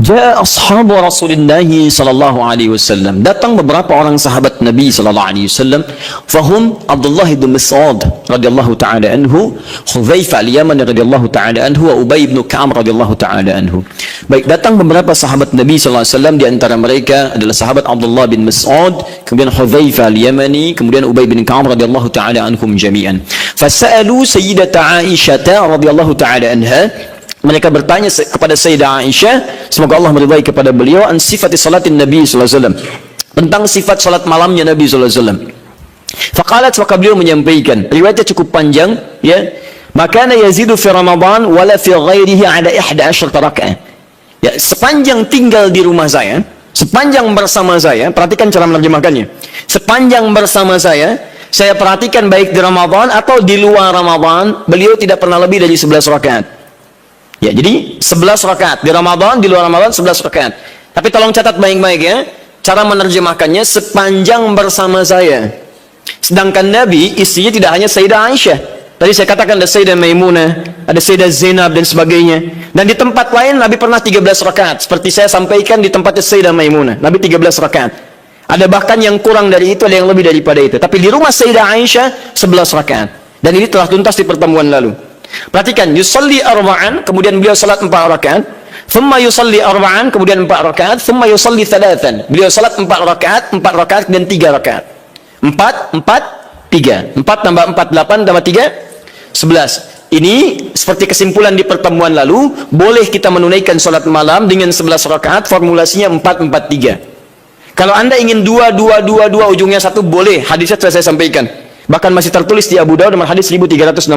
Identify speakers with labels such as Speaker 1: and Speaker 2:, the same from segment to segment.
Speaker 1: Ja'a ashabu Rasulullah sallallahu alaihi wasallam. Datang beberapa orang sahabat Nabi sallallahu alaihi wasallam. Fahum Abdullah bin Mas'ud radhiyallahu ta'ala anhu, Hudzaifah al-Yamani radhiyallahu ta'ala anhu, wa Ubay bin Ka'ab radhiyallahu ta'ala anhu. Baik, datang beberapa sahabat Nabi sallallahu alaihi wasallam, di antara mereka adalah sahabat Abdullah bin Mas'ud, kemudian Hudzaifah al-Yamani, kemudian Ubay bin Ka'ab radhiyallahu ta'ala anhum jami'an. Fasa'alu Sayyidata Aisyah radhiyallahu ta'ala anha. Mereka bertanya kepada Sayyidah Aisyah, semoga Allah meridai kepada beliau, an sifati salatin Nabi sallallahu alaihi wasallam, tentang sifat salat malamnya Nabi sallallahu alaihi wasallam. Faqalat, maka beliau menyampaikan, riwayatnya cukup panjang ya. Makana yazidu fi Ramadan wala fi ghairihi ala 11 rakaat. Ya, sepanjang tinggal di rumah saya, sepanjang bersama saya, perhatikan cara menerjemahkannya. Sepanjang bersama saya perhatikan baik di Ramadan atau di luar Ramadan, beliau tidak pernah lebih dari 11 rakaat. Ya, jadi 11 rakaat di Ramadan, di luar Ramadan 11 rakaat. Tapi tolong catat baik-baik ya, cara menerjemahkannya sepanjang bersama saya. Sedangkan Nabi, istrinya tidak hanya Sayyidah Aisyah. Tadi saya katakan ada Sayyidah Maimunah, ada Sayyidah Zainab dan sebagainya. Dan di tempat lain Nabi pernah 13 rakaat. Seperti saya sampaikan di tempatnya Sayyidah Maimunah, Nabi 13 rakaat. Ada bahkan yang kurang dari itu, ada yang lebih daripada itu. Tapi di rumah Sayyidah Aisyah 11 rakaat. Dan ini telah tuntas di pertemuan lalu. Perhatikan, yusalli arba'an, kemudian beliau salat 4 rakaat, thumma yusalli arba'an, kemudian 4 rakaat, thumma yusalli thalathan. Beliau salat 4 rakaat dan 3 rakaat. 4, 3. 4 tambah 4, 8 tambah 3, 11. Ini seperti kesimpulan di pertemuan lalu, boleh kita menunaikan salat malam dengan 11 rakaat, formulasinya 4, 4, 3. Kalau Anda ingin 2, 2, 2, 2, ujungnya 1, boleh. Hadisnya sudah saya sampaikan. Bahkan masih tertulis di Abu Dawud nomor hadis 1369.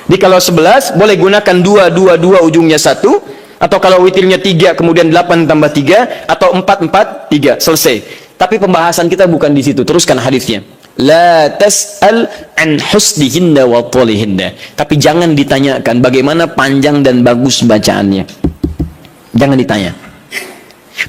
Speaker 1: Jadi kalau 11 boleh gunakan 2, 2, 2 ujungnya 1, atau kalau witirnya 3 kemudian 8 tambah 3, atau 4, 4, 3, selesai. Tapi pembahasan kita bukan di situ. Teruskan hadisnya. La tas'al an husnihinna wa tolihinna. Tapi jangan ditanyakan bagaimana panjang dan bagus bacaannya. Jangan ditanya.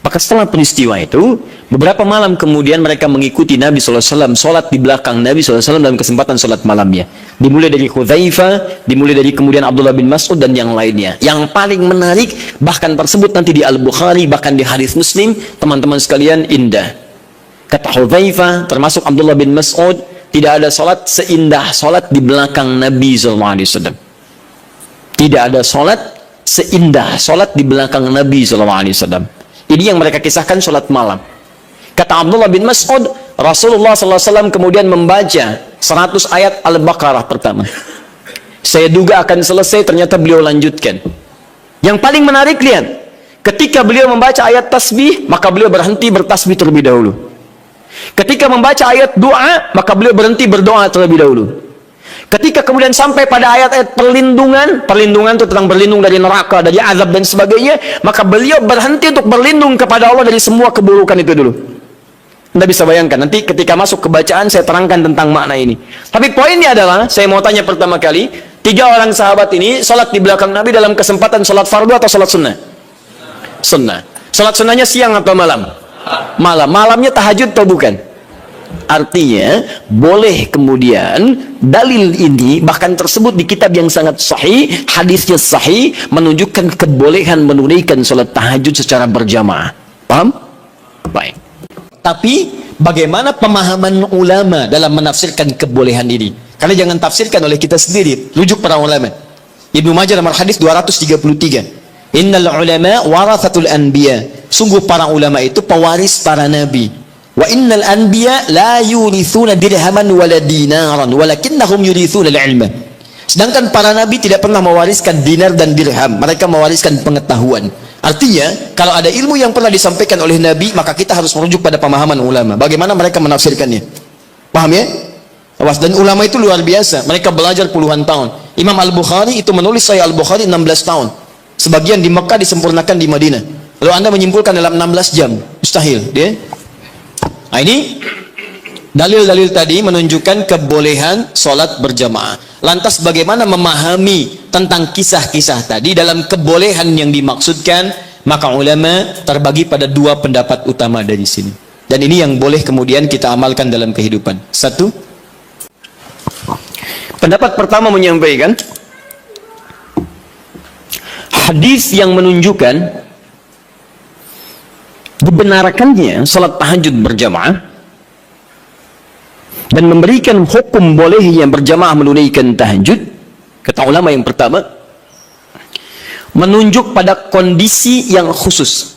Speaker 1: Maka setelah peristiwa itu, beberapa malam kemudian mereka mengikuti Nabi SAW, sholat di belakang Nabi SAW dalam kesempatan sholat malamnya. Dimulai dari Hudzaifah, dimulai dari kemudian Abdullah bin Mas'ud dan yang lainnya. Yang paling menarik, bahkan tersebut nanti di Al-Bukhari, bahkan di hadis Muslim, teman-teman sekalian, indah. Kata Hudzaifah, termasuk Abdullah bin Mas'ud, tidak ada sholat seindah sholat di belakang Nabi SAW. Tidak ada sholat seindah sholat di belakang Nabi SAW. Ini yang mereka kisahkan sholat malam. Kata Abdullah bin Mas'ud, Rasulullah SAW kemudian membaca 100 ayat Al-Baqarah pertama. Saya duga akan selesai, ternyata beliau lanjutkan. Yang paling menarik, lihat. Ketika beliau membaca ayat tasbih, maka beliau berhenti bertasbih terlebih dahulu. Ketika membaca ayat doa, maka beliau berhenti berdoa terlebih dahulu. Ketika kemudian sampai pada ayat-ayat perlindungan itu tentang berlindung dari neraka, dari azab dan sebagainya, maka beliau berhenti untuk berlindung kepada Allah dari semua keburukan itu dulu. Anda bisa bayangkan, nanti ketika masuk ke bacaan saya terangkan tentang makna ini. Tapi poinnya adalah, saya mau tanya pertama kali, 3 orang sahabat ini sholat di belakang Nabi dalam kesempatan sholat fardu atau sholat sunnah? Sunnah. Sholat sunnahnya siang atau malam? Malam. Malamnya tahajud atau bukan? Artinya boleh kemudian dalil ini bahkan tersebut di kitab yang sangat sahih, hadisnya sahih, menunjukkan kebolehan menunaikan sholat tahajud secara berjamaah. Paham? Baik. Tapi bagaimana pemahaman ulama dalam menafsirkan kebolehan ini? Karena jangan tafsirkan oleh kita sendiri, rujuk para ulama. Ibnu Majah nomor hadis 233. Innal ulama warathatul anbiya. Sungguh para ulama itu pewaris para nabi. Wa innal anbiya la yurithuna dirhaman wala dinaran walakinnahum yurithuna al-ilma. Sedangkan para nabi tidak pernah mewariskan dinar dan dirham, mereka mewariskan pengetahuan. Artinya, kalau ada ilmu yang pernah disampaikan oleh nabi, maka kita harus merujuk pada pemahaman ulama. Bagaimana mereka menafsirkannya? Paham ya? Awas, dan ulama itu luar biasa. Mereka belajar puluhan tahun. Imam Al-Bukhari itu menulis Sahih Al-Bukhari 16 tahun. Sebagian di Mekah disempurnakan di Madinah. Lalu Anda menyimpulkan dalam 16 jam, mustahil, dia. Nah, ini dalil-dalil tadi menunjukkan kebolehan sholat berjamaah. Lantas bagaimana memahami tentang kisah-kisah tadi dalam kebolehan yang dimaksudkan? Maka ulama terbagi pada 2 pendapat utama dari sini. Dan ini yang boleh kemudian kita amalkan dalam kehidupan. 1, pendapat pertama menyampaikan hadis yang menunjukkan dibenarkannya salat tahajud berjamaah dan memberikan hukum bolehnya berjamaah menunaikan tahajud, kata ulama yang pertama, menunjuk pada kondisi yang khusus.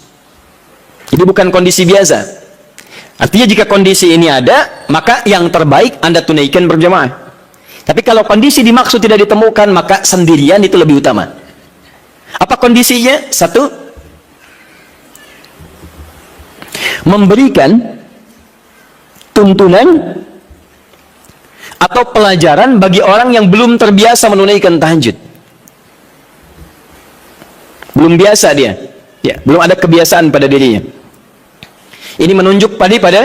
Speaker 1: Jadi bukan kondisi biasa. Artinya jika kondisi ini ada, maka yang terbaik Anda tunaikan berjamaah. Tapi kalau kondisi dimaksud tidak ditemukan, maka sendirian itu lebih utama. Apa kondisinya? Satu, memberikan tuntunan atau pelajaran bagi orang yang belum terbiasa menunaikan tahajud. Belum biasa dia, ya, belum ada kebiasaan pada dirinya. Ini menunjuk pada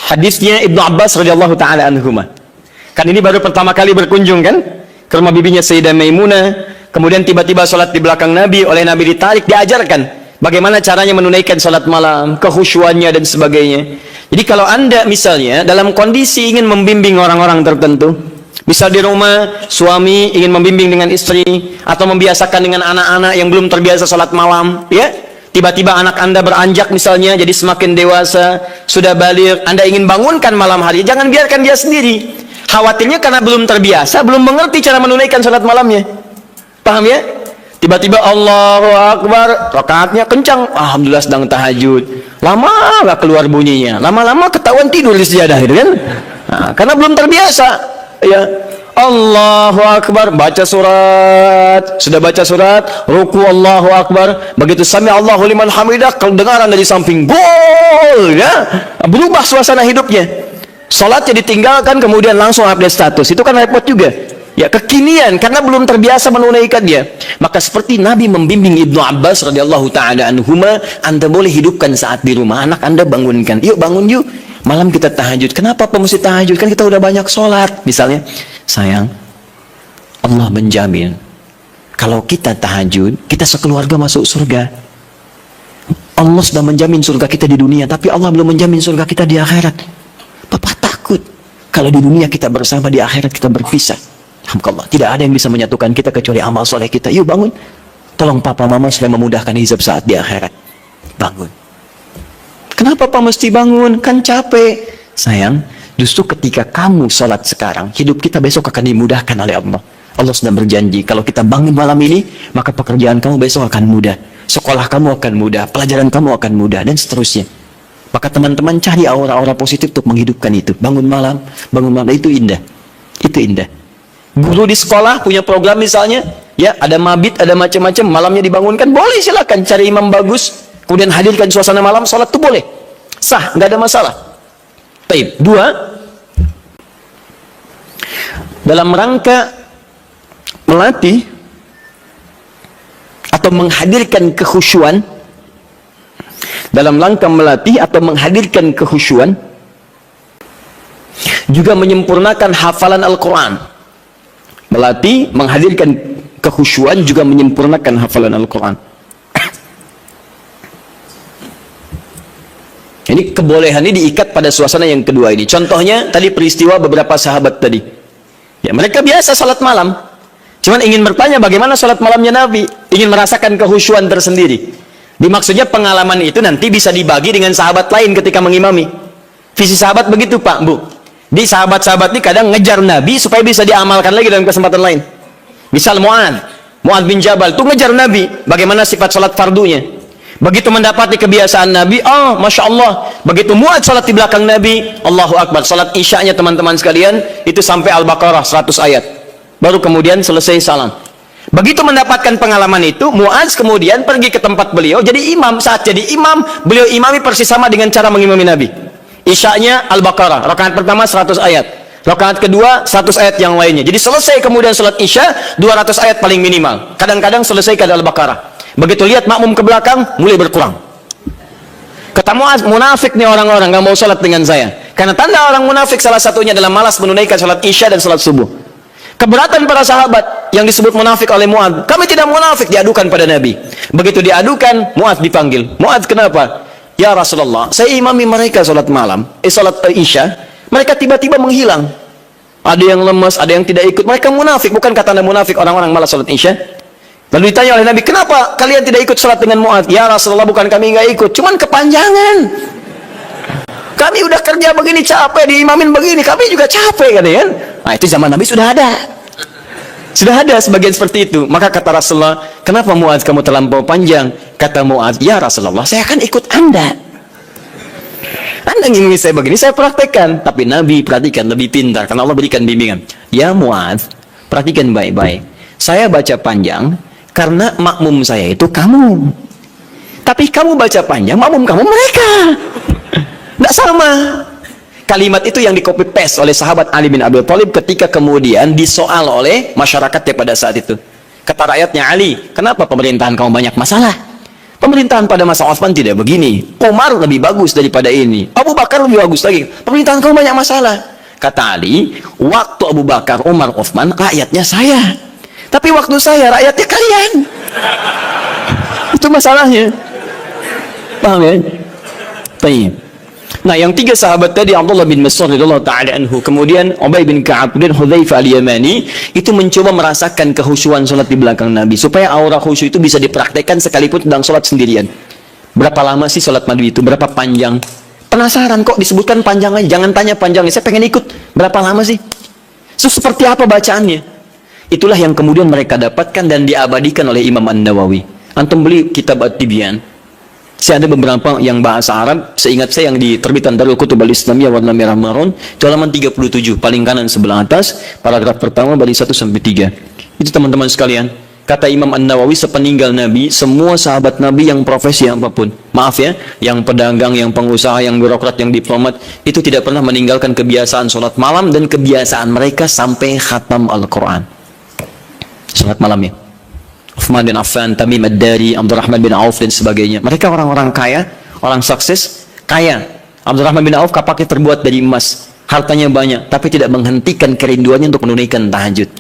Speaker 1: hadisnya Ibnu Abbas radhiyallahu taala anhuma. Kan ini baru pertama kali berkunjung kan ke rumah bibinya Sayyidah Maimunah, kemudian tiba-tiba sholat di belakang Nabi, oleh Nabi ditarik, diajarkan bagaimana caranya menunaikan sholat malam, kekhusyuannya dan sebagainya. Jadi kalau Anda misalnya dalam kondisi ingin membimbing orang-orang tertentu, misal di rumah suami ingin membimbing dengan istri atau membiasakan dengan anak-anak yang belum terbiasa sholat malam, ya, tiba-tiba anak Anda beranjak misalnya jadi semakin dewasa, sudah baligh, Anda ingin bangunkan malam hari, jangan biarkan dia sendiri. Khawatirnya karena belum terbiasa, belum mengerti cara menunaikan sholat malamnya. Paham ya? Tiba-tiba Allahu Akbar, rakaatnya kencang, alhamdulillah sedang tahajud. Lama nggak keluar bunyinya, lama-lama ketahuan tidur di sejadah itu kan? Nah, karena belum terbiasa. Ya, Allahu Akbar, baca surat, sudah baca surat, ruku Allahu Akbar, begitu sami Allahu liman hamidah, kedengaran dari samping, gol, ya, berubah suasana hidupnya. Salatnya ditinggalkan, kemudian langsung update status, itu kan repot juga. Ya, kekinian karena belum terbiasa menunaikan dia. Maka seperti Nabi membimbing Ibnu Abbas radhiyallahu taala anhuma, Anda boleh hidupkan saat di rumah, anak Anda bangunkan. Yuk bangun yuk. Malam kita tahajud. Kenapa Pak mesti tahajud? Kan kita udah banyak sholat. Misalnya, sayang, Allah menjamin kalau kita tahajud, kita sekeluarga masuk surga. Allah sudah menjamin surga kita di dunia, tapi Allah belum menjamin surga kita di akhirat. Papa takut kalau di dunia kita bersama, di akhirat kita berpisah. Alhamdulillah, tidak ada yang bisa menyatukan kita kecuali amal soleh kita. Yuk bangun, tolong papa mama supaya memudahkan hizab saat di akhirat. Bangun. Kenapa Pak mesti bangun? Kan capek. Sayang, justru ketika kamu sholat sekarang, hidup kita besok akan dimudahkan oleh Allah. Allah sudah berjanji, kalau kita bangun malam ini, maka pekerjaan kamu besok akan mudah, sekolah kamu akan mudah, pelajaran kamu akan mudah, dan seterusnya. Maka teman-teman cari aura-aura positif untuk menghidupkan itu. Bangun malam itu indah. Itu indah. Guru di sekolah punya program misalnya, ya, ada mabit, ada macam-macam, malamnya dibangunkan, boleh, silakan cari imam bagus, kemudian hadirkan suasana malam, sholat itu boleh, sah, nggak ada masalah. Baik, dua, dalam rangka melatih atau menghadirkan kekhusyuan, dalam rangka melatih atau menghadirkan kekhusyuan, juga menyempurnakan hafalan Al-Quran. Melatih, menghadirkan kekhusyuan, juga menyempurnakan hafalan Al-Quran. Ini kebolehan ini diikat pada suasana yang kedua ini. Contohnya tadi peristiwa beberapa sahabat tadi. Ya, mereka biasa salat malam. Cuman ingin bertanya bagaimana salat malamnya Nabi. Ingin merasakan kekhusyuan tersendiri. Dimaksudnya pengalaman itu nanti bisa dibagi dengan sahabat lain ketika mengimami. Visi sahabat begitu Pak, Bu. Di sahabat-sahabat ini kadang ngejar Nabi supaya bisa diamalkan lagi dalam kesempatan lain. Misal Mu'adz bin Jabal itu ngejar Nabi bagaimana sifat salat fardunya. Begitu mendapati kebiasaan Nabi, oh Masya Allah, begitu Mu'adz salat di belakang Nabi, Allahu Akbar, salat isya'nya teman-teman sekalian itu sampai Al-Baqarah 100 ayat, baru kemudian selesai salam. Begitu mendapatkan pengalaman itu, Mu'adz kemudian pergi ke tempat beliau jadi imam. Saat jadi imam, beliau imami persis sama dengan cara mengimami Nabi. Isya'nya Al-Baqarah, rakaat pertama 100 ayat, rakaat kedua 100 ayat yang lainnya. Jadi selesai kemudian salat Isya 200 ayat paling minimal. Kadang-kadang selesai ke Al-Baqarah. Begitu lihat makmum ke belakang, mulai berkurang. Kata Mu'adz, munafik nih orang-orang, nggak mau salat dengan saya. Karena tanda orang munafik salah satunya adalah malas menunaikan salat Isya dan salat subuh. Keberatan para sahabat yang disebut munafik oleh Mu'adz. Kami tidak munafik, diadukan pada Nabi. Begitu diadukan, Mu'adz dipanggil. Mu'adz, kenapa? Ya Rasulullah, saya imami mereka salat malam, salat Isya, mereka tiba-tiba menghilang. Ada yang lemas, ada yang tidak ikut. Mereka munafik. Bukan kata Anda munafik orang-orang malas salat Isya? Lalu ditanya oleh Nabi, kenapa kalian tidak ikut sholat dengan Mu'adz? Ya Rasulullah, bukan kami nggak ikut, cuman kepanjangan. Kami udah kerja begini capek, diimamin begini, kami juga capek kan ya. Nah itu zaman Nabi sudah ada. Sudah ada sebagian seperti itu. Maka kata Rasulullah, kenapa Mu'adz kamu terlampau panjang? Kata Mu'adz, ya Rasulullah, saya akan ikut Anda. Anda ingin saya begini, saya praktekkan. Tapi Nabi perhatikan, lebih pintar, karena Allah berikan bimbingan. Ya Mu'adz, perhatikan baik-baik. Saya baca panjang, karena makmum saya itu kamu. Tapi kamu baca panjang, makmum kamu mereka. Tidak sama. Kalimat itu yang di-copy paste oleh sahabat Ali bin Abi Thalib ketika kemudian disoal oleh masyarakatnya pada saat itu. Kata rakyatnya, Ali, kenapa pemerintahan kamu banyak masalah? Pemerintahan pada masa Utsman tidak begini. Umar lebih bagus daripada ini. Abu Bakar lebih bagus lagi. Pemerintahan kamu banyak masalah. Kata Ali, waktu Abu Bakar, Umar, Utsman, rakyatnya saya. Tapi waktu saya, rakyatnya kalian. Itu masalahnya. Paham ya? Baik. Nah, yang tiga sahabat tadi, Abdullah bin Mas'ud radhiyallahu ta'ala anhu, kemudian Ubay bin Ka'ab, dan Hudzaifah al-Yamani, itu mencoba merasakan kehusyuan salat di belakang Nabi, supaya aura khusyuk itu bisa dipraktekkan sekalipun sedang salat sendirian. Berapa lama sih salat Nabi itu? Berapa panjang? Penasaran kok disebutkan panjang aja, jangan tanya panjangnya, saya pengen ikut. Berapa lama sih? So, seperti apa bacaannya? Itulah yang kemudian mereka dapatkan dan diabadikan oleh Imam An-Nawawi. Antum beli kitab At-Tibyan. Saya ada beberapa yang bahasa Arab, seingat saya yang di terbitan Darul Kutub Al-Islamiyah warna merah marun, itu halaman 37, paling kanan sebelah atas, paragraf pertama baris 1 sampai 3. Itu teman-teman sekalian, kata Imam An-Nawawi, sepeninggal Nabi, semua sahabat Nabi yang profesi apapun, maaf ya, yang pedagang, yang pengusaha, yang birokrat, yang diplomat, itu tidak pernah meninggalkan kebiasaan sholat malam dan kebiasaan mereka sampai khatam Al-Quran. Sholat malam ya. Uthman bin Affan, Tamim Ad-Dari, Abdurrahman bin Auf dan sebagainya. Mereka orang-orang kaya, orang sukses, kaya. Abdurrahman bin Auf kapaknya terbuat dari emas, hartanya banyak, tapi tidak menghentikan kerinduannya untuk menunaikan tahajud.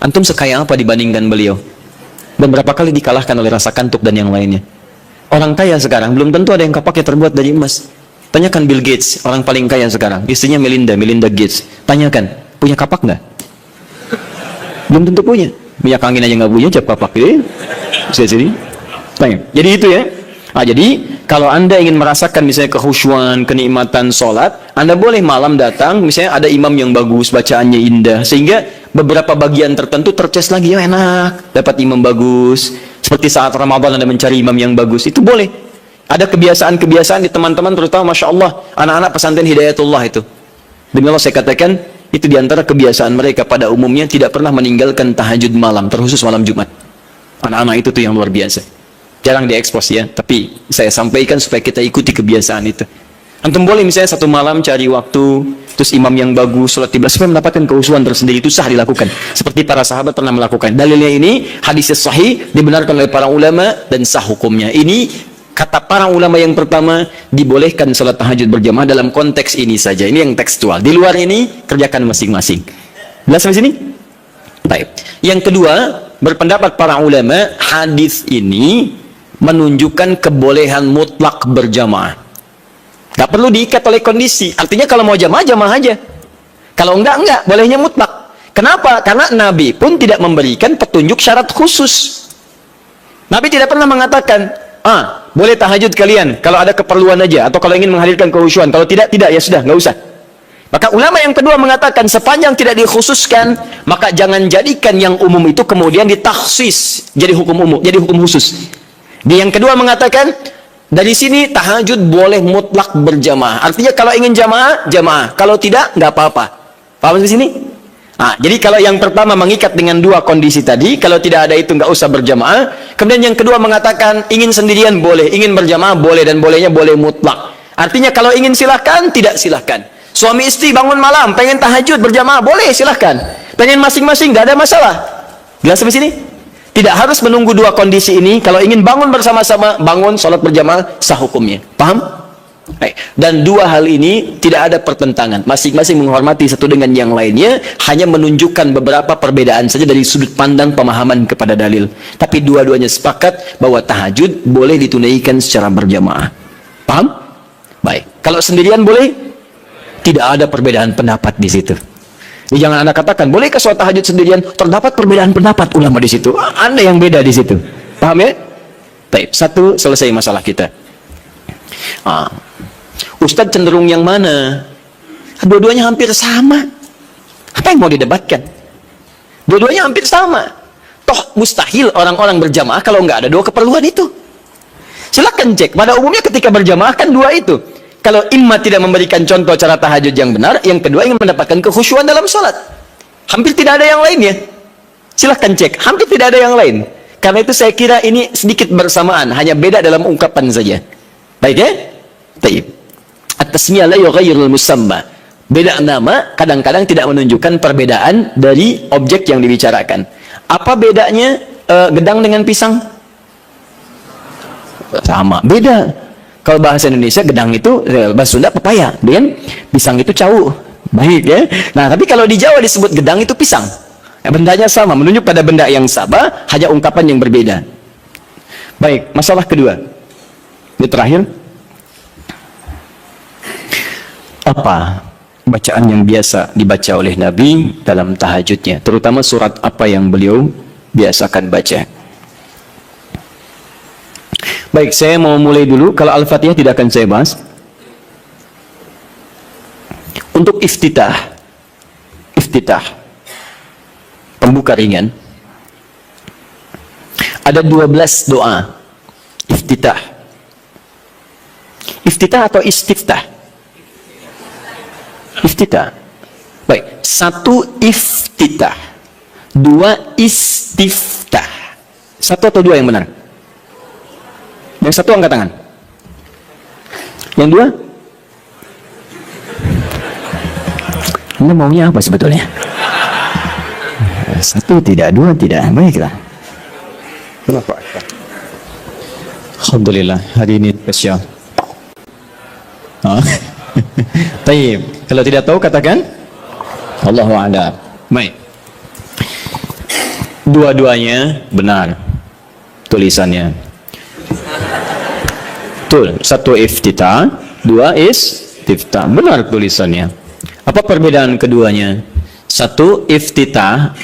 Speaker 1: Antum sekaya apa dibandingkan beliau? Beberapa kali dikalahkan oleh rasa kantuk dan yang lainnya. Orang kaya sekarang belum tentu ada yang kapaknya terbuat dari emas. Tanyakan Bill Gates, orang paling kaya sekarang, istrinya Melinda Gates. Tanyakan, punya kapak nggak? Belum tentu punya. Minyak angin aja nggak punya, cap kapak ya. Bisa jadi. Jadi itu ya. Nah, jadi kalau Anda ingin merasakan misalnya kehusyuan, kenikmatan sholat, Anda boleh malam datang, misalnya ada imam yang bagus, bacaannya indah, sehingga beberapa bagian tertentu terces lagi, ya enak, dapat imam bagus. Seperti saat Ramadan Anda mencari imam yang bagus, itu boleh. Ada kebiasaan-kebiasaan di teman-teman, terutama Masya Allah, anak-anak pesantren Hidayatullah itu. Demi Allah saya katakan, itu diantara kebiasaan mereka pada umumnya tidak pernah meninggalkan tahajud malam, terkhusus malam Jumat. Anak-anak itu tuh yang luar biasa. Jarang diekspos ya, tapi saya sampaikan supaya kita ikuti kebiasaan itu. Antum boleh misalnya satu malam cari waktu, terus imam yang bagus, sholat tiba, supaya mendapatkan kehusuan tersendiri, itu sah dilakukan. Seperti para sahabat pernah melakukan. Dalilnya ini, hadis sahih, dibenarkan oleh para ulama, dan sah hukumnya. Ini kata para ulama yang pertama, dibolehkan sholat tahajud berjamaah dalam konteks ini saja. Ini yang tekstual. Di luar ini, kerjakan masing-masing. Jelas sampai sini? Baik. Yang kedua, berpendapat para ulama, hadis ini menunjukkan kebolehan mutlak berjamaah. Gak perlu diikat oleh kondisi. Artinya kalau mau jamaah, jamaah aja. Kalau enggak, bolehnya mutlak. Kenapa? Karena Nabi pun tidak memberikan petunjuk syarat khusus. Nabi tidak pernah mengatakan, boleh tahajud kalian kalau ada keperluan aja, atau kalau ingin menghadirkan kehusyuan. Kalau tidak, ya sudah, nggak usah. Maka ulama yang kedua mengatakan, sepanjang tidak dikhususkan, maka jangan jadikan yang umum itu kemudian ditakhsis jadi hukum umum, jadi hukum khusus. Di yang kedua mengatakan, dari sini tahajud boleh mutlak berjamaah. Artinya kalau ingin jamaah, jamaah. Kalau tidak, nggak apa-apa. Paham di sini? Jadi kalau yang pertama mengikat dengan dua kondisi tadi, kalau tidak ada itu nggak usah berjamaah. Kemudian yang kedua mengatakan ingin sendirian boleh, ingin berjamaah boleh, dan bolehnya boleh mutlak. Artinya kalau ingin silahkan, tidak silahkan. Suami istri bangun malam, pengen tahajud berjamaah boleh, silahkan. Pengen masing-masing, nggak ada masalah. Jelas sampai sini? Tidak harus menunggu dua kondisi ini. Kalau ingin bangun bersama-sama, bangun sholat berjamaah, sah hukumnya. Paham? Dan dua hal ini tidak ada pertentangan, masing-masing menghormati satu dengan yang lainnya, hanya menunjukkan beberapa perbedaan saja dari sudut pandang pemahaman kepada dalil. Tapi dua-duanya sepakat bahwa tahajud boleh ditunaikan secara berjamaah. Paham? Baik. Kalau sendirian boleh? Tidak ada perbedaan pendapat di situ. Jadi jangan Anda katakan, bolehkah sholat tahajud sendirian? Terdapat perbedaan pendapat ulama di situ. Anda yang beda di situ. Paham ya? Baik, satu, selesai masalah kita. Ustadz cenderung yang mana? Dua-duanya hampir sama. Apa yang mau didebatkan? Dua-duanya hampir sama. Toh mustahil orang-orang berjamaah kalau nggak ada dua keperluan itu. Silakan cek. Pada umumnya ketika berjamaah kan dua itu. Kalau imma tidak memberikan contoh cara tahajud yang benar, yang kedua ingin mendapatkan kekhusyuan dalam sholat. Hampir tidak ada yang lainnya. Silahkan cek, hampir tidak ada yang lain. Karena itu saya kira ini sedikit bersamaan, hanya beda dalam ungkapan saja. Baik ya? Baik. At-tasmiyah la yughayyirul musamma. Beda nama kadang-kadang tidak menunjukkan perbedaan dari objek yang dibicarakan. Apa bedanya gedang dengan pisang? Sama, beda. Kalau bahasa Indonesia gedang itu, bahasa Sunda pepaya, dengan pisang itu cau. Baik ya. Nah, tapi kalau di Jawa disebut gedang itu pisang. Bendanya sama, menunjuk pada benda yang sama, hanya ungkapan yang berbeda. Baik, masalah kedua. Ini terakhir. Apa bacaan yang biasa dibaca oleh Nabi dalam tahajudnya? Terutama surat apa yang beliau biasakan baca? Baik, saya mau mulai dulu. Kalau Al-Fatihah tidak akan saya bahas. Untuk iftitah, pembuka ringan, ada 12 doa iftitah. Iftitah atau istiftah? Iftitah. Baik, satu iftitah, dua istiftah. Satu atau dua yang benar? Yang satu angkat tangan. Yang dua? Anda maunya apa sebetulnya? Satu tidak, dua tidak. Baiklah. Kenapa? Alhamdulillah, hari ini spesial. Baik. Kalau tidak tahu katakan Allahu a'lam. Baik. Dua-duanya benar tulisannya. Betul, satu iftitah, dua istiftah. Benar tulisannya. Apa perbedaan keduanya? Satu iftitah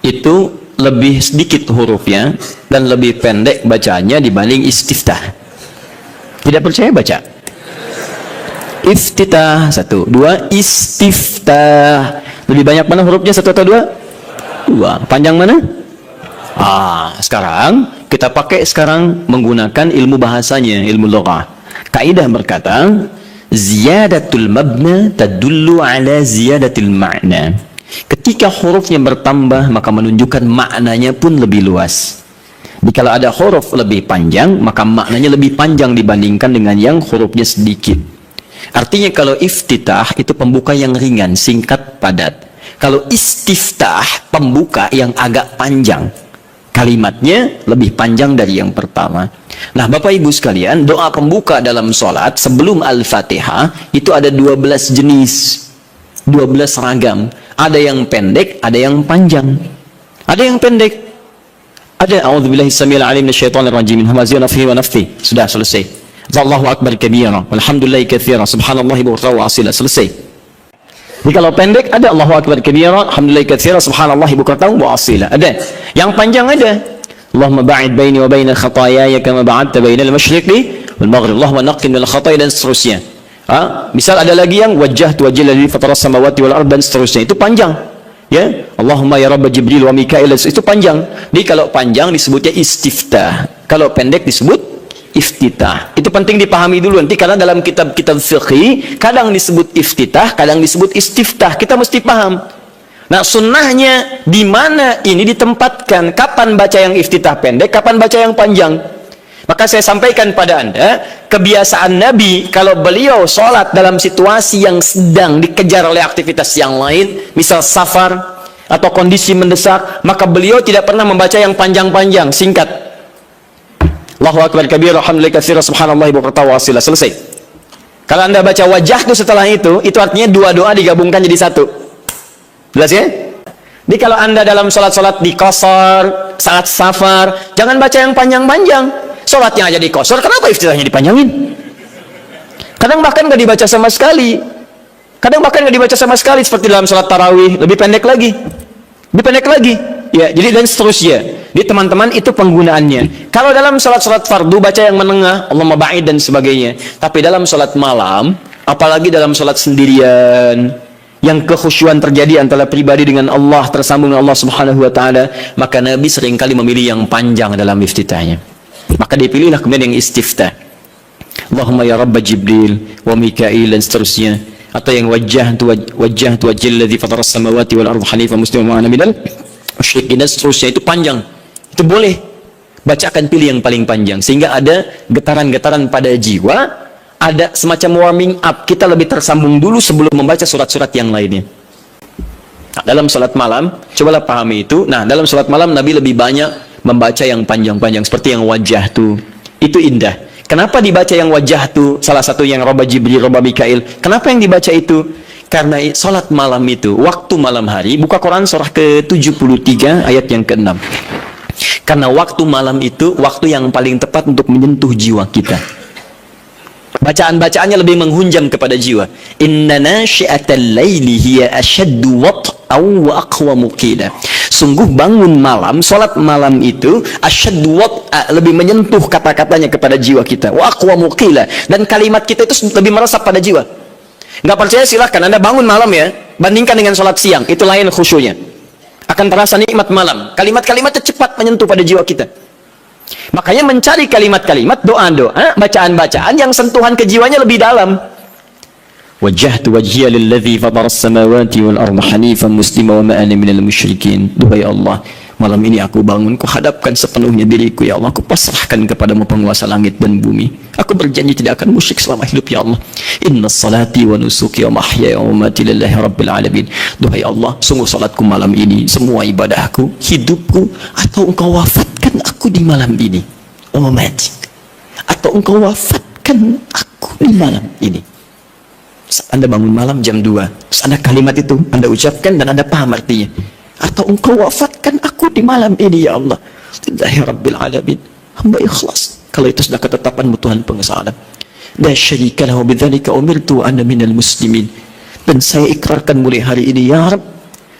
Speaker 1: itu lebih sedikit hurufnya dan lebih pendek bacaannya dibanding istiftah. Tidak percaya baca. Iftitah satu, dua istiftah. Lebih banyak mana hurufnya, satu atau dua? Dua. Panjang mana? Sekarang kita pakai menggunakan ilmu bahasanya, ilmu lughah. Kaidah berkata, ziyadatul mabna tadullu ala ziyadatil ma'na. Ketika hurufnya bertambah, maka menunjukkan maknanya pun lebih luas. Jadi kalau ada huruf lebih panjang, maka maknanya lebih panjang dibandingkan dengan yang hurufnya sedikit. Artinya kalau iftitah itu pembuka yang ringan, singkat, padat. Kalau istiftah, pembuka yang agak panjang. Kalimatnya lebih panjang dari yang pertama. Nah, Bapak Ibu sekalian, doa pembuka dalam sholat sebelum Al-Fatihah itu ada 12 jenis, 12 ragam. Ada yang pendek, ada yang panjang. Ada yang pendek. Ada a'udzubillahi samil alim minasyaitonir rajim min hamazihi wa nafthihi wa nafthihi. Sudah selesai. Allahu akbar kabira walhamdulillahi katsira subhanallahi bukratan wa asila. Selesai. Jadi kalau pendek ada Allahu akbar kabira alhamdulillahi katsira subhanallahi bukratan wa asila. Ada. Yang panjang ada. Allahumma ba'id baini wa baina khataayaya kama ba'adta bainal masyriqi wal maghrib. Allahumma naqqi minal khataaya dan seterusnya. Misal ada lagi yang wajjahtu wajhal ladzi fatara samawati wal ardh dan seterusnya. Itu panjang. Ya, Allahumma ya rabb Jibril wa Mikail, itu panjang. Jadi kalau panjang disebutnya istiftah. Kalau pendek disebut iftitah. Itu penting dipahami dulu nanti, karena dalam kitab-kitab fiqih kadang disebut iftitah, kadang disebut istiftah. Kita mesti paham. Nah, sunnahnya di mana ini ditempatkan? Kapan baca yang iftitah pendek, kapan baca yang panjang? Maka saya sampaikan pada Anda, kebiasaan Nabi kalau beliau sholat dalam situasi yang sedang dikejar oleh aktivitas yang lain, misal safar atau kondisi mendesak, maka beliau tidak pernah membaca yang panjang-panjang, singkat. Allahu akbar kabira alhamdulillahi katsira subhanallahi bukratan wa asila. Selesai. Kalau Anda baca wajah itu setelah itu artinya dua doa digabungkan jadi satu. Jelas ya? Jadi kalau Anda dalam sholat-sholat di qasar, saat safar, jangan baca yang panjang-panjang. Sholatnya aja di qasar, kenapa iftitahnya dipanjangin? Kadang bahkan nggak dibaca sama sekali. Kadang bahkan nggak dibaca sama sekali, seperti dalam salat tarawih, lebih pendek lagi. Lebih pendek lagi. Ya, jadi dan seterusnya. Jadi teman-teman itu penggunaannya. Kalau dalam salat-salat fardu baca yang menengah, Allahumma ba'id dan sebagainya. Tapi dalam salat malam, apalagi dalam salat sendirian, yang kekhusyuan terjadi antara pribadi dengan Allah, tersambung dengan Allah Subhanahu wa taala, maka Nabi seringkali memilih yang panjang dalam iftitahnya. Maka dipilihlah kemudian yang istiftah. Allahumma ya Rabb Jibril wa Mikail dan seterusnya. Atau yang wajjahtu wajhal ladzi fatara as-samawati wal arda hanifan musliman wa ana minal musyrikin dan seterusnya. Itu panjang. Itu boleh. Bacakan pilih yang paling panjang sehingga ada getaran-getaran pada jiwa, ada semacam warming up. Kita lebih tersambung dulu sebelum membaca surat-surat yang lainnya. Nah, dalam salat malam, cobalah pahami itu. Nah, dalam salat malam Nabi lebih banyak membaca yang panjang-panjang seperti yang wajjahtu. Itu indah. Kenapa dibaca yang wajjahtu? Salah satu yang Robba Jibril, Robba Mikail. Kenapa yang dibaca itu? Karena salat malam itu, waktu malam hari, buka Quran surah ke-73 ayat yang ke-6. Karena waktu malam itu, waktu yang paling tepat untuk menyentuh jiwa kita. Bacaan-bacaannya lebih menghunjam kepada jiwa. Inna nasyi'atal laili hiya ashaddu wat'aw wa aqwamu qila. Sungguh bangun malam, salat malam itu ashaddu wat'a, lebih menyentuh kata-katanya kepada jiwa kita. Wa aqwamu qila, dan kalimat kita itu lebih meresap pada jiwa. Nggak percaya silahkan Anda bangun malam ya, bandingkan dengan salat siang, itu lain khusyunya. Akan terasa nikmat malam. Kalimat-kalimatnya cepat menyentuh pada jiwa kita. Makanya mencari kalimat-kalimat, doa-doa, bacaan-bacaan yang sentuhan ke jiwanya lebih dalam. Wajjahtu wajhiya lilladzi fatara as-samawati wal arda hanifan musliman wa ma ana minal musyrikin. Duhai Allah, malam ini aku bangun, ku hadapkan sepenuhnya diriku ya Allah, aku pasrahkan kepadamu penguasa langit dan bumi. Aku berjanji tidak akan musyrik selama hidup ya Allah. Inna salati wa nusuki wa mahyaya wa mamati lillahi rabbil alamin. Duhai Allah, sungguh salatku malam ini, semua ibadahku, hidupku, atau engkau wafatkan aku di malam ini. Wa mamati, atau engkau wafatkan aku di malam ini. Anda bangun malam jam 2, terus Anda kalimat itu Anda ucapkan dan Anda paham artinya. Atau engkau wafatkan aku di malam ini ya Allah. Lillahi rabbil alamin. Hamba ikhlas. Kalau itu sudah ketetapanmu Tuhan penguasa alam. La syarika lahu bidzalika umirtu ana minal muslimin. Dan saya ikrarkan mulai hari ini ya Rabb,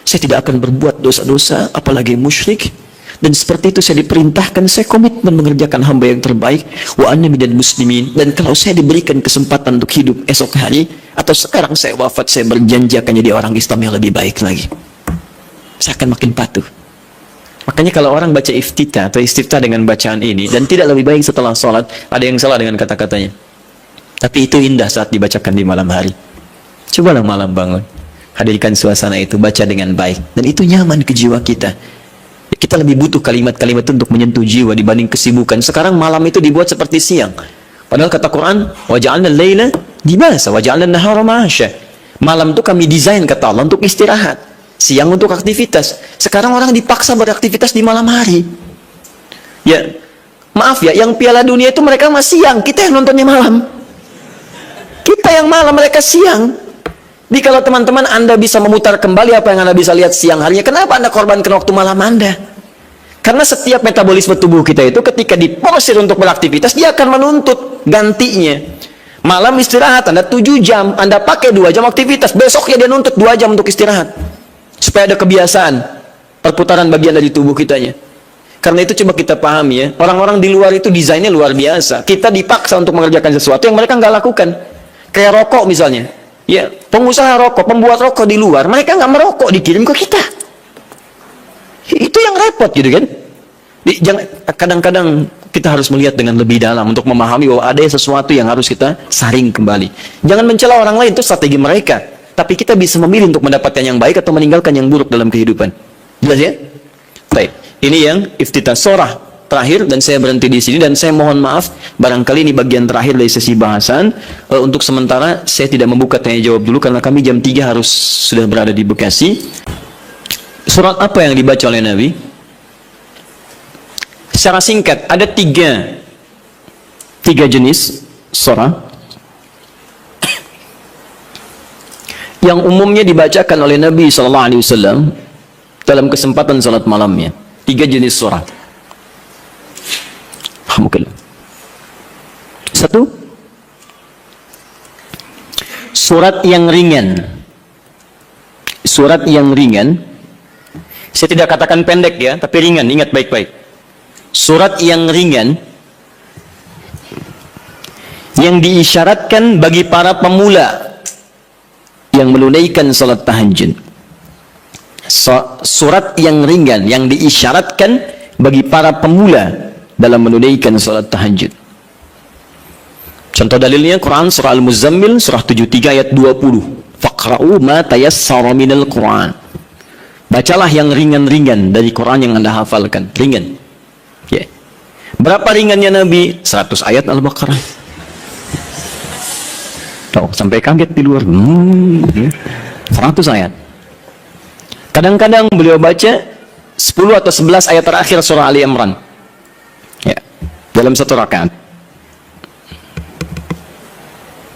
Speaker 1: saya tidak akan berbuat dosa-dosa apalagi musyrik. Dan seperti itu saya diperintahkan, saya komitmen mengerjakan hamba yang terbaik. Wa ana minal muslimin. Dan kalau saya diberikan kesempatan untuk hidup esok hari atau sekarang saya wafat, saya berjanji akan jadi orang Islam yang lebih baik lagi. Saya akan makin patuh. Makanya kalau orang baca iftitah atau istiftah dengan bacaan ini dan tidak lebih baik setelah sholat, ada yang salah dengan kata-katanya. Tapi itu indah saat dibacakan di malam hari. Cobalah malam bangun, hadirkan suasana itu, baca dengan baik, dan itu nyaman ke jiwa kita. Kita lebih butuh kalimat-kalimat itu untuk menyentuh jiwa dibanding kesibukan. Sekarang malam itu dibuat seperti siang. Padahal kata Quran, waja'alna al-laila libasa waja'alna an-nahara ma'asya. Malam itu kami desain kata Allah untuk istirahat, siang untuk aktivitas. Sekarang orang dipaksa beraktivitas di malam hari. Ya, maaf ya, yang Piala Dunia itu mereka masih siang, kita yang nontonnya malam. Kita yang malam, mereka siang. Jadi kalau teman-teman Anda bisa memutar kembali apa yang Anda bisa lihat siang harinya, kenapa Anda korbankan waktu malam Anda? Karena setiap metabolisme tubuh kita itu ketika diporsir untuk beraktivitas, dia akan menuntut gantinya. Malam istirahat, Anda 7 jam, Anda pakai 2 jam aktivitas, besoknya dia nuntut 2 jam untuk istirahat. Supaya ada kebiasaan perputaran bagian dari tubuh kitanya. Karena itu coba kita pahami ya, orang-orang di luar itu desainnya luar biasa. Kita dipaksa untuk mengerjakan sesuatu yang mereka nggak lakukan. Kayak rokok misalnya. Ya, pengusaha rokok, pembuat rokok di luar, mereka nggak merokok, dikirim ke kita. Itu yang repot gitu kan. Kadang-kadang kita harus melihat dengan lebih dalam untuk memahami bahwa ada sesuatu yang harus kita saring kembali. Jangan mencela orang lain, itu strategi mereka. Tapi kita bisa memilih untuk mendapatkan yang baik atau meninggalkan yang buruk dalam kehidupan. Jelas ya? Baik. Ini yang iftitah surah terakhir, dan saya berhenti di sini, dan saya mohon maaf barangkali ini bagian terakhir dari sesi bahasan. Untuk sementara saya tidak membuka tanya jawab dulu karena kami jam 3 harus sudah berada di Bekasi. Surat apa yang dibaca oleh Nabi? Secara singkat ada tiga jenis surah yang umumnya dibacakan oleh Nabi SAW dalam kesempatan salat malamnya. 3 jenis surah. Alhamdulillah. 1, surat yang ringan. surat yang ringan, saya tidak katakan pendek ya, tapi ringan, ingat baik-baik. Surat yang ringan, yang diisyaratkan bagi para pemula yang menunaikan salat tahajud. Surat yang ringan, yang diisyaratkan bagi para pemula dalam menunaikan salat tahajud. Contoh dalilnya Quran surah Al-Muzammil surah 73 ayat 20. Faqra'u ma tayassara minal Quran. Bacalah yang ringan-ringan dari Quran yang Anda hafalkan. Ringan. Ya. Berapa ringannya Nabi? 100 ayat Al-Baqarah. Oh, sampai kaget di luar. 100 ayat. Kadang-kadang beliau baca 10 atau 11 ayat terakhir surah Ali Imran. Ya. Dalam satu rakaat.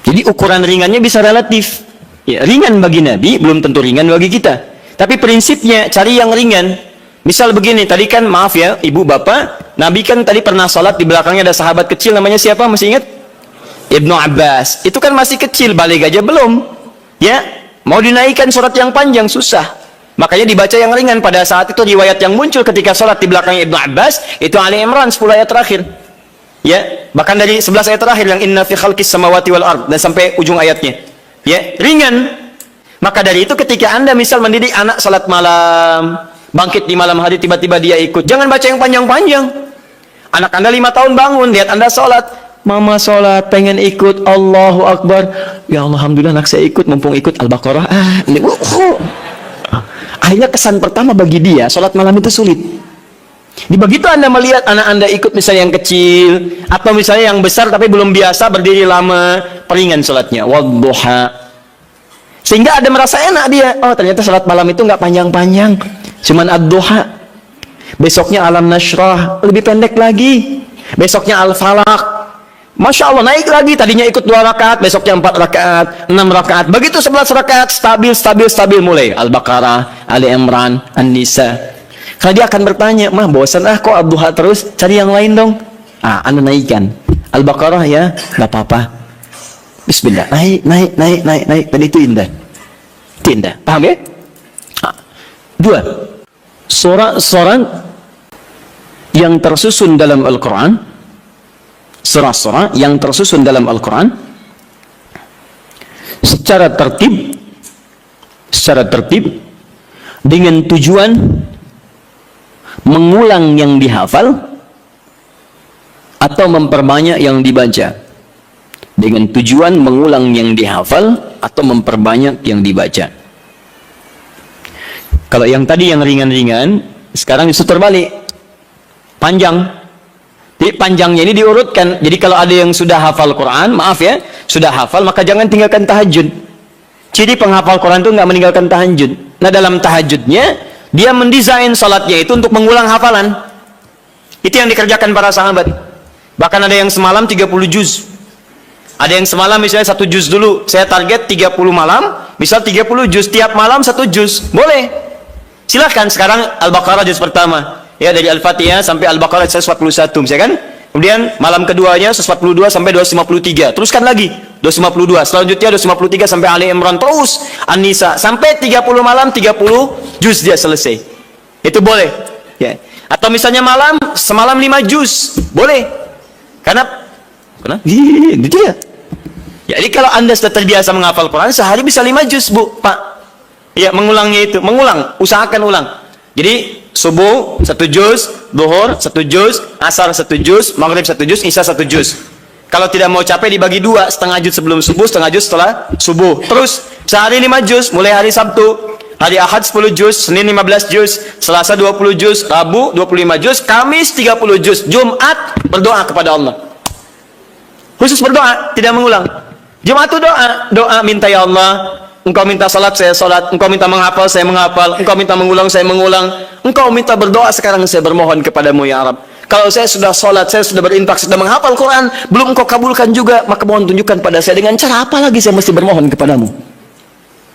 Speaker 1: Jadi ukuran ringannya bisa relatif. Ya, ringan bagi Nabi, belum tentu ringan bagi kita. Tapi prinsipnya, cari yang ringan. Misal begini, tadi kan, maaf ya, ibu bapak, Nabi kan tadi pernah sholat, di belakangnya ada sahabat kecil, namanya siapa? Masih ingat? Ibnu Abbas. Itu kan masih kecil, balik aja belum. Ya, mau dinaikkan surat yang panjang, susah. Makanya dibaca yang ringan. Pada saat itu riwayat yang muncul ketika sholat di belakangnya Ibnu Abbas, itu Ali Imran 10 ayat terakhir. Ya, bahkan dari 11 ayat terakhir yang inna fi khalqis samawati wal ard dan sampai ujung ayatnya. Ya, ringan. Maka dari itu ketika Anda misal mendidik anak salat malam, bangkit di malam hari tiba-tiba dia ikut, jangan baca yang panjang-panjang. Anak Anda 5 tahun bangun, lihat Anda salat, mama salat pengen ikut, Allahu Akbar. Ya Allah, alhamdulillah anak saya ikut, mumpung ikut Al-Baqarah. Akhirnya kesan pertama bagi dia, salat malam itu sulit. Di begitu Anda melihat anak Anda ikut misalnya yang kecil atau misalnya yang besar tapi belum biasa berdiri lama, peringan salatnya, wadduha. Sehingga ada merasa enak dia. Oh, ternyata salat malam itu nggak panjang-panjang, cuman ad-duha. Besoknya alam nashrah, lebih pendek lagi. Besoknya al-falaq. Masya Allah, naik lagi. Tadinya ikut 2 rakaat, besoknya 4 rakaat, 6 rakaat. Begitu 11 rakaat, stabil mulai. Al-Baqarah, Ali Imran, An-Nisa. Kalau dia akan bertanya, mah bosan kok ad-duha terus, cari yang lain dong. Anda naikkan Al-Baqarah ya, nggak apa-apa. Bismillah, naik. Tadi itu indah. Itu indah, paham ya? 2. Surah-surah yang tersusun dalam Al-Quran, surah-surah yang tersusun dalam Al-Quran secara tertib dengan tujuan mengulang yang dihafal atau memperbanyak yang dibaca. Dengan tujuan mengulang yang dihafal atau memperbanyak yang dibaca. Kalau yang tadi yang ringan-ringan, sekarang justru terbalik, panjang. Jadi panjangnya ini diurutkan. Jadi kalau ada yang sudah hafal Quran, maaf ya, sudah hafal, maka jangan tinggalkan tahajud. Ciri penghafal Quran itu nggak meninggalkan tahajud. Nah, dalam tahajudnya dia mendesain salatnya itu untuk mengulang hafalan. Itu yang dikerjakan para sahabat. Bahkan ada yang semalam 30 juz. Ada yang semalam misalnya 1 juz dulu. Saya target 30 malam, misal 30 juz, tiap malam 1 juz. Boleh. Silahkan sekarang Al-Baqarah juz pertama. Ya, dari Al-Fatihah sampai Al-Baqarah 141, misalkan. Kemudian malam keduanya 142 sampai 253. Teruskan lagi 252. Selanjutnya 253 sampai Ali Imran, terus An-Nisa sampai 30 malam 30 juz dia selesai. Itu boleh. Ya. Atau misalnya semalam 5 juz, boleh. Karena gitu ya. Jadi kalau Anda sudah terbiasa menghafal Quran, sehari bisa 5 juz, Bu, Pak. Ya, mengulangnya itu, usahakan ulang. Jadi subuh 1 juz, zuhur 1 juz, asar 1 juz, maghrib 1 juz, isya 1 juz. Kalau tidak mau capek dibagi 2, setengah juz sebelum subuh, setengah juz setelah subuh. Terus sehari 5 juz, mulai hari Sabtu, hari Ahad 10 juz, Senin 15 juz, Selasa 20 juz, Rabu 25 juz, Kamis 30 juz, Jumat berdoa kepada Allah. Khusus berdoa, tidak mengulang. Jumat itu doa minta, ya Allah, Engkau minta salat, saya salat. Engkau minta menghafal, saya menghafal. Engkau minta mengulang, saya mengulang. Engkau minta berdoa, sekarang saya bermohon kepadamu, ya Rabb. Kalau saya sudah salat, saya sudah berinfak, sudah menghafal Quran, belum Engkau kabulkan juga, maka mohon tunjukkan pada saya dengan cara apa lagi saya mesti bermohon kepadamu.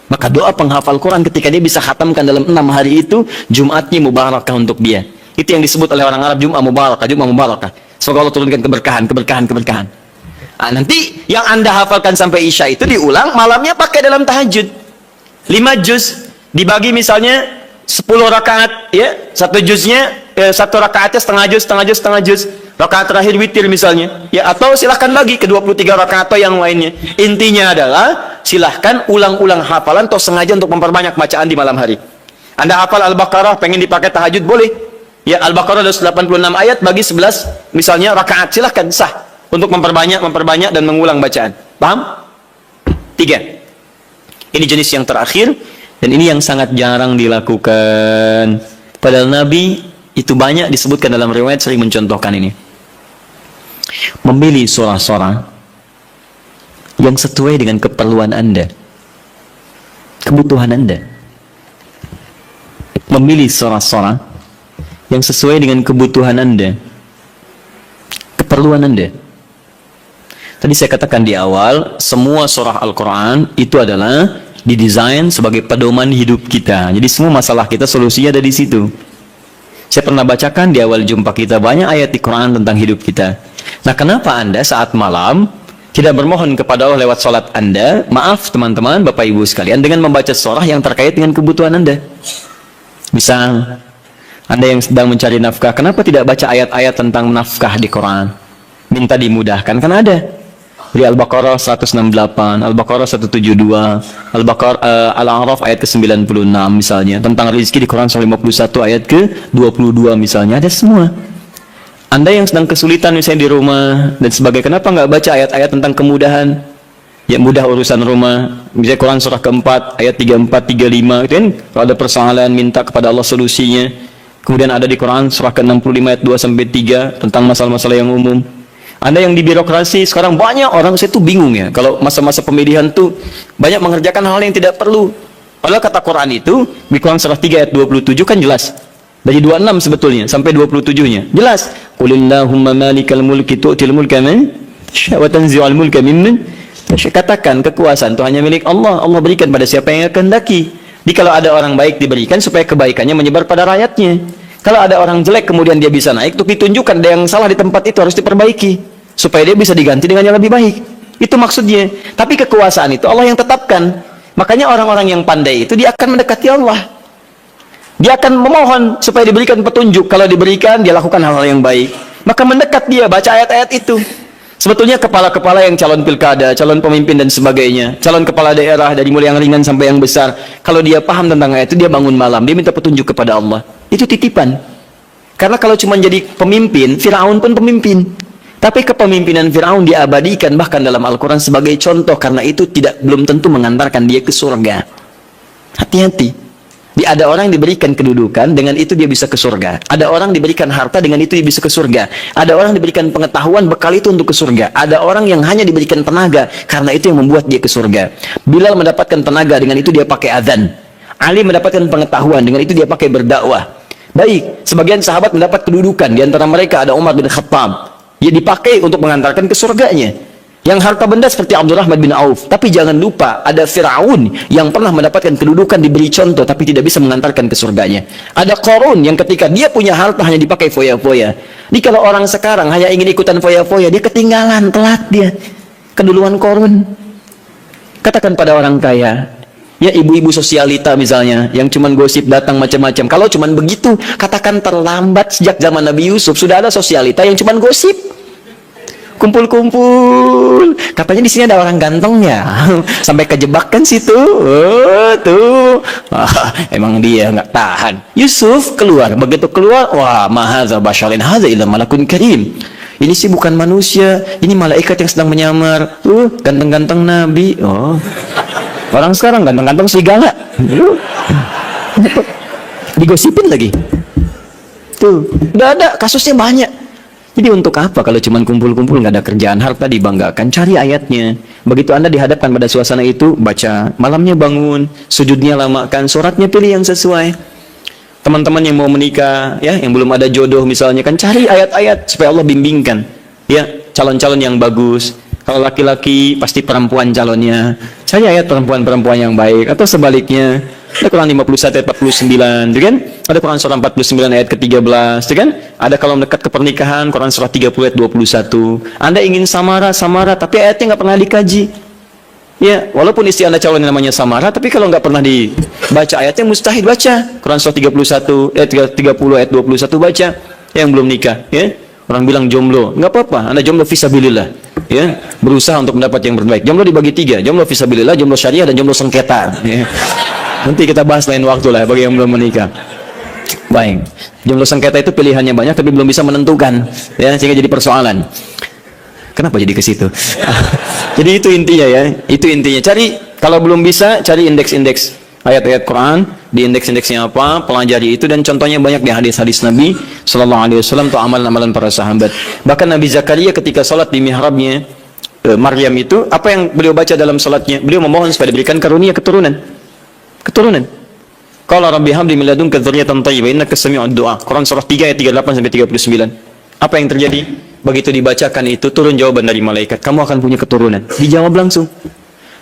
Speaker 1: Maka doa penghafal Quran ketika dia bisa khatamkan dalam 6 hari itu, Jumatnya mubarakah untuk dia. Itu yang disebut oleh orang Arab Jum'ah mubarakah, Jum'ah mubarakah. Semoga Allah turunkan keberkahan. Nanti yang Anda hafalkan sampai Isya itu diulang, malamnya pakai dalam tahajud 5 juz. Dibagi misalnya 10 rakaat, ya, satu juznya, satu rakaatnya setengah juz. Rakaat terakhir witir misalnya, ya, atau silahkan bagi ke 23 rakaat atau yang lainnya. Intinya adalah silahkan ulang-ulang hafalan atau sengaja untuk memperbanyak bacaan di malam hari. Anda hafal Al-Baqarah, pengen dipakai tahajud, boleh. Ya, Al-Baqarah ada 86 ayat, bagi 11 misalnya rakaat, silahkan, sah untuk memperbanyak dan mengulang bacaan. Paham? 3. Ini jenis yang terakhir, dan ini yang sangat jarang dilakukan. Padahal Nabi itu banyak disebutkan dalam riwayat sering mencontohkan ini. Memilih surah-surah yang sesuai dengan keperluan Anda, kebutuhan Anda. Memilih surah-surah yang sesuai dengan kebutuhan Anda, keperluan Anda. Tadi saya katakan di awal, semua surah Al-Quran itu adalah didesain sebagai pedoman hidup kita. Jadi semua masalah kita solusinya ada di situ. Saya pernah bacakan di awal jumpa kita banyak ayat di Quran tentang hidup kita. Nah, kenapa Anda saat malam tidak bermohon kepada Allah lewat sholat Anda? Maaf teman-teman, Bapak Ibu sekalian, dengan membaca surah yang terkait dengan kebutuhan Anda. Misal, Anda yang sedang mencari nafkah, kenapa tidak baca ayat-ayat tentang nafkah di Quran? Minta dimudahkan, kan ada. Di Al-Baqarah 168, Al-Baqarah 172, Al-A'raf ayat ke-96 misalnya. Tentang rezeki di Quran 151 ayat ke-22 misalnya. Ada semua. Anda yang sedang kesulitan misalnya di rumah dan sebagainya, kenapa nggak baca ayat-ayat tentang kemudahan? Ya, mudah urusan rumah. Misalnya Quran surah keempat ayat 34, 35 itu kan, kalau ada persoalan minta kepada Allah solusinya. Kemudian ada di Quran surah ke-65 ayat 2-3 tentang masalah-masalah yang umum. Anda yang di birokrasi sekarang banyak orang, saya tuh bingung ya, kalau masa-masa pemilihan tuh banyak mengerjakan hal yang tidak perlu. Padahal kata Quran itu di Quran surah 3 ayat 27 kan jelas. Dari 26 sebetulnya sampai 27-nya. Jelas. Qulillahumma malikal mulki tu'til mulka man tasha' wa tanzi'ul mulka mimman tasha'. Katakan kekuasaan itu hanya milik Allah. Allah berikan pada siapa yang kehendaki. Jadi kalau ada orang baik diberikan supaya kebaikannya menyebar pada rakyatnya. Kalau ada orang jelek kemudian dia bisa naik, untuk ditunjukkan ada yang salah di tempat itu harus diperbaiki supaya dia bisa diganti dengan yang lebih baik. Itu maksudnya. Tapi kekuasaan itu Allah yang tetapkan. Makanya orang-orang yang pandai itu dia akan mendekati Allah. Dia akan memohon supaya diberikan petunjuk. Kalau diberikan, dia lakukan hal-hal yang baik. Maka mendekat dia, baca ayat-ayat itu. Sebetulnya kepala-kepala yang calon pilkada, calon pemimpin dan sebagainya, calon kepala daerah dari mulai yang ringan sampai yang besar, kalau dia paham tentang ayat itu, dia bangun malam, dia minta petunjuk kepada Allah. Itu titipan. Karena kalau cuma jadi pemimpin, Firaun pun pemimpin. Tapi kepemimpinan Firaun diabadikan bahkan dalam Al-Quran sebagai contoh, karena itu belum tentu mengantarkan dia ke surga. Hati-hati. Ada orang diberikan kedudukan, dengan itu dia bisa ke surga. Ada orang diberikan harta, dengan itu dia bisa ke surga. Ada orang diberikan pengetahuan, bekal itu untuk ke surga. Ada orang yang hanya diberikan tenaga, karena itu yang membuat dia ke surga. Bilal mendapatkan tenaga, dengan itu dia pakai adzan. Ali mendapatkan pengetahuan, dengan itu dia pakai berdakwah. Baik, sebagian sahabat mendapat kedudukan, di antara mereka ada Umar bin Khattab. Dia dipakai untuk mengantarkan ke surganya. Yang harta benda seperti Abdurrahman bin Auf. Tapi jangan lupa, ada Firaun yang pernah mendapatkan kedudukan, diberi contoh, tapi tidak bisa mengantarkan ke surganya. Ada Qarun yang ketika dia punya harta hanya dipakai foya-foya. Jadi kalau orang sekarang hanya ingin ikutan foya-foya, dia ketinggalan, telat dia. Keduluan Qarun. Katakan pada orang kaya, ya ibu-ibu sosialita misalnya, yang cuman gosip datang macam-macam. Kalau cuman begitu, katakan terlambat. Sejak zaman Nabi Yusuf sudah ada sosialita yang cuman gosip. Kumpul-kumpul, katanya di sini ada orang ganteng ya, sampai kejebak kan situ. Oh, tuh, emang dia nggak tahan. Yusuf keluar, begitu keluar, wah, mahadza basyarin hadza illa malakun karim. Ini sih bukan manusia, ini malaikat yang sedang menyamar. Ganteng-ganteng Nabi. Oh, orang sekarang ganteng-ganteng serigala. Digosipin lagi. Tuh, udah ada kasusnya banyak. Jadi untuk apa kalau cuma kumpul-kumpul nggak ada kerjaan, harta dibanggakan? Cari ayatnya. Begitu Anda dihadapkan pada suasana itu, baca. Malamnya bangun, sujudnya lamakan, suratnya pilih yang sesuai. Teman-teman yang mau menikah, ya, yang belum ada jodoh misalnya, kan cari ayat-ayat supaya Allah bimbingkan. Ya, calon-calon yang bagus. Kalau laki-laki pasti perempuan calonnya. Cari ayat perempuan-perempuan yang baik, atau sebaliknya. Ada Quran 51 ayat 49, gitu kan? Ada Quran surah 49 ayat ke-13, gitu kan? Ada kalau mendekat ke pernikahan, Quran surah 30 ayat 21. Anda ingin samara, tapi ayatnya nggak pernah dikaji. Ya, walaupun istri Anda calon namanya Samara, tapi kalau nggak pernah dibaca ayatnya, mustahil baca. Quran surah 30 ayat 21 baca. Yang belum nikah, ya. Orang bilang jomblo, nggak apa-apa. Anda jomblo fisabilillah, ya. Berusaha untuk mendapat yang terbaik. Jomblo dibagi 3, jomblo fisabilillah, jomblo syariah, dan jomblo sengketa. Ya. Nanti kita bahas lain waktu lah bagi yang belum menikah. Baik, jomblo sengketa itu pilihannya banyak, tapi belum bisa menentukan, ya, sehingga jadi persoalan. Kenapa jadi ke situ? Jadi itu intinya ya, itu intinya. Cari, kalau belum bisa, cari indeks-indeks ayat-ayat Quran, di indeks-indeksnya apa, pelajari itu, dan contohnya banyak di hadis-hadis Nabi Sallallahu Alaihi Wasallam atau amalan-amalan para sahabat. Bahkan Nabi Zakaria ketika salat di mihrabnya Maryam itu, apa yang beliau baca dalam salatnya? Beliau memohon supaya diberikan karunia keturunan. Keturunan. Qala rabbi habli min ladunka dzurriyyatan thayyibah innaka sami'ud du'a. Quran surah 3 ayat 38 sampai 39. Apa yang terjadi? Begitu dibacakan itu, turun jawaban dari malaikat. Kamu akan punya keturunan. Dijawab langsung.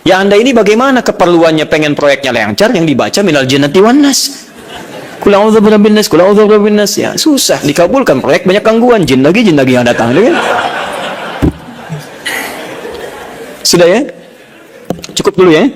Speaker 1: Ya Anda ini bagaimana keperluannya pengen proyeknya lancar, yang dibaca minal jinnati wan nas. Qul a'udzu birabbin nas, qul a'udzu birabbin nas. Ya, susah dikabulkan proyek, banyak gangguan, jin lagi yang datang, kan? Sudah ya? Cukup dulu ya.